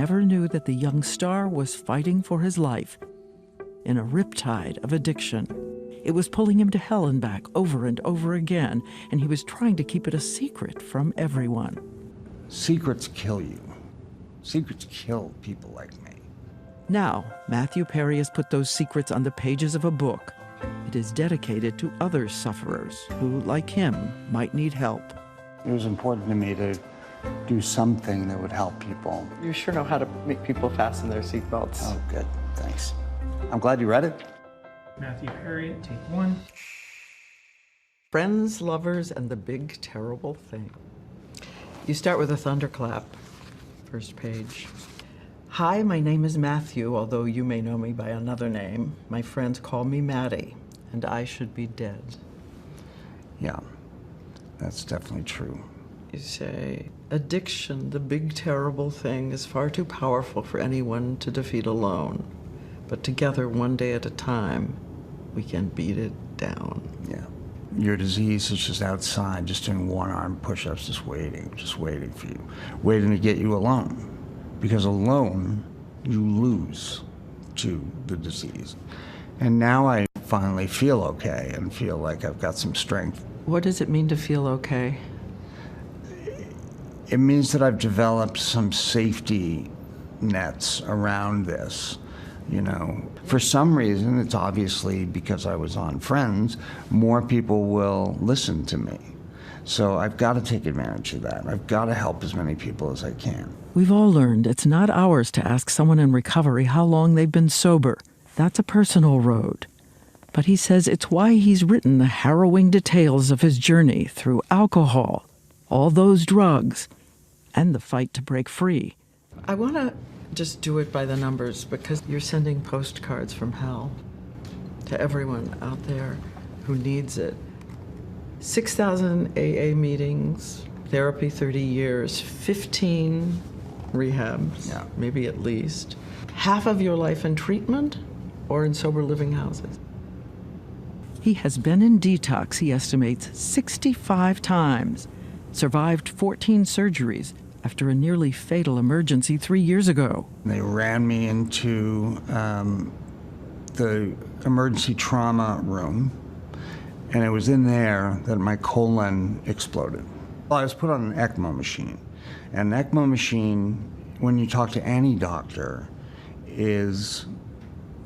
never knew that the young star was fighting for his life in a riptide of addiction. It was pulling him to hell and back over and over again, and he was trying to keep it a secret from everyone. Secrets kill you. Secrets kill people like me. Now, Matthew Perry has put those secrets on the pages of a book. It is dedicated to other sufferers who, like him, might need help. It was important to me to do something that would help people. You sure know how to make people fasten their seatbelts. Oh, good. Thanks. I'm glad you read it. Matthew Perry, take one. Friends, lovers, and the big, terrible thing. You start with a thunderclap. First page. Hi, my name is Matthew, although you may know me by another name. My friends call me Maddie, and I should be dead. Yeah, that's definitely true. You say, addiction, the big, terrible thing, is far too powerful for anyone to defeat alone. But together, one day at a time, we can beat it down. Yeah. Your disease is just outside, just doing one-arm push-ups, just waiting for you, waiting to get you alone. Because alone, you lose to the disease. And now I finally feel okay and feel like I've got some strength. What does it mean to feel okay? It means that I've developed some safety nets around this. You know, for some reason, it's obviously because I was on Friends, more people will listen to me. So I've got to take advantage of that. I've got to help as many people as I can. We've all learned it's not ours to ask someone in recovery how long they've been sober. That's a personal road. But he says it's why he's written the harrowing details of his journey through alcohol, all those drugs, and the fight to break free. I want to just do it by the numbers, because you're sending postcards from hell to everyone out there who needs it. 6,000 AA meetings, therapy 30 years, 15 rehabs, Yeah. maybe at least. Half of your life in treatment or in sober living houses. He has been in detox, he estimates, 65 times, survived 14 surgeries after a nearly fatal emergency 3 years ago. They ran me into the emergency trauma room, and it was in there that my colon exploded. I was put on an ECMO machine. And an ECMO machine, when you talk to any doctor, is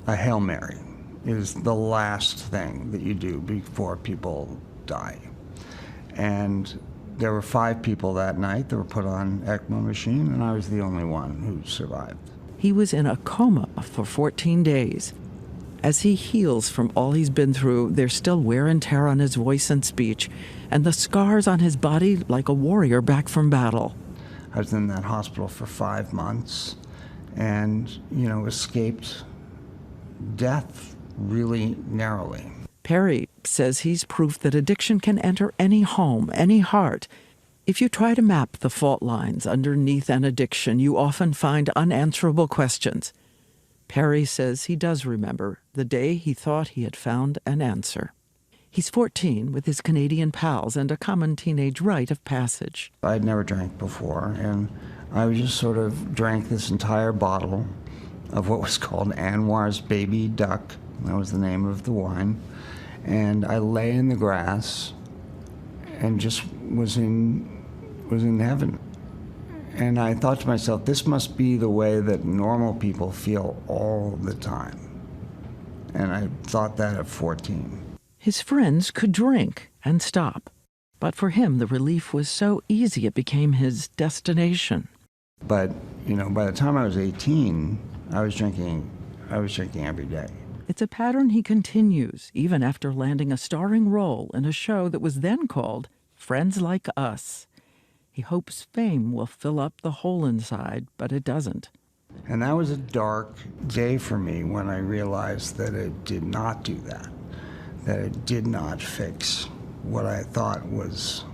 a Hail Mary. It is the last thing that you do before people die. And there were 5 people that night that were put on ECMO machine, and I was the only one who survived. He was in a coma for 14 days. As he heals from all he's been through, there's still wear and tear on his voice and speech, and the scars on his body like a warrior back from battle. I was in that hospital for 5 months and, you know, escaped death really narrowly. Perry says he's proof that addiction can enter any home, any heart. If you try to map the fault lines underneath an addiction, you often find unanswerable questions. Perry says he does remember the day he thought he had found an answer. He's 14 with his Canadian pals and a common teenage rite of passage. I'd never drank before, and I just sort of drank this entire bottle of what was called Anwar's Baby Duck. That was the name of the wine. And I lay in the grass and just was in heaven. And I thought to myself, this must be the way that normal people feel all the time. And I thought that at 14. His friends could drink and stop. But for him, the relief was so easy it became his destination. But, you know, by the time I was 18, I was drinking every day. It's a pattern he continues, even after landing a starring role in a show that was then called Friends Like Us. He hopes fame will fill up the hole inside, but it doesn't. And that was a dark day for me when I realized that it did not do that, that it did not fix what I thought was,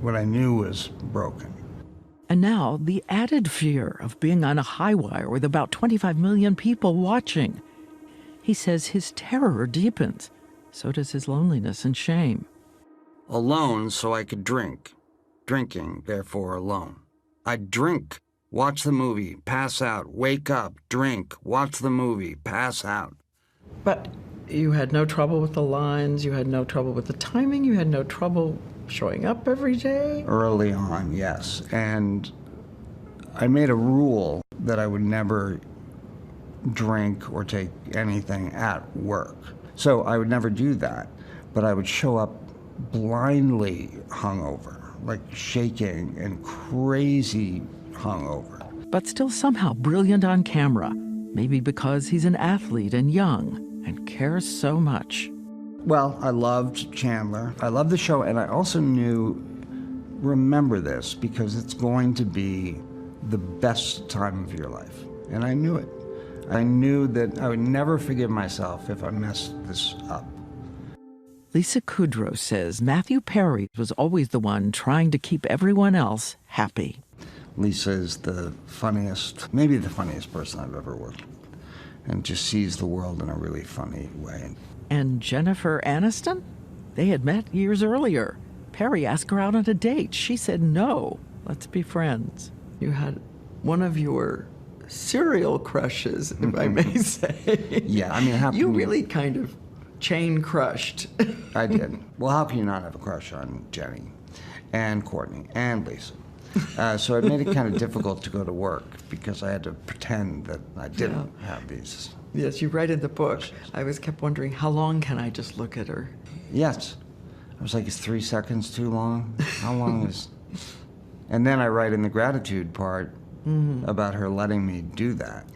what I knew was broken. And now the added fear of being on a high wire with about 25 million people watching. He says his terror deepens. So does his loneliness and shame. Alone so I could drink. Drinking, therefore alone. I'd drink Watch the movie, pass out, wake up, drink, watch the movie, pass out. But you had no trouble with the lines, you had no trouble with the timing, you had no trouble showing up every day? Early on, yes. And I made a rule that I would never drink or take anything at work. So I would never do that, but I would show up blindly hungover, like shaking and crazy hungover. But still somehow brilliant on camera, maybe because he's an athlete and young and cares so much. Well, I loved Chandler. I loved the show, and I also knew, remember this, because it's going to be the best time of your life. And I knew it. I knew that I would never forgive myself if I messed this up. Lisa Kudrow says Matthew Perry was always the one trying to keep everyone else happy. Lisa is the funniest, maybe the funniest person I've ever worked with, and just sees the world in a really funny way. And Jennifer Aniston? They had met years earlier. Perry asked her out on a date. She said no. Let's be friends. You had one of your serial crushes, if I may say. Yeah, I mean, you really kind of chain crushed. I did. Well, how can you not have a crush on Jenny and Courtney and Lisa? So it made it kind of difficult to go to work because I had to pretend that I didn't have these. Yes, you write in the book. I was kept wondering, how long can I just look at her? Yes. I was like, is 3 seconds too long? How long is... And then I write in the gratitude part about her letting me do that.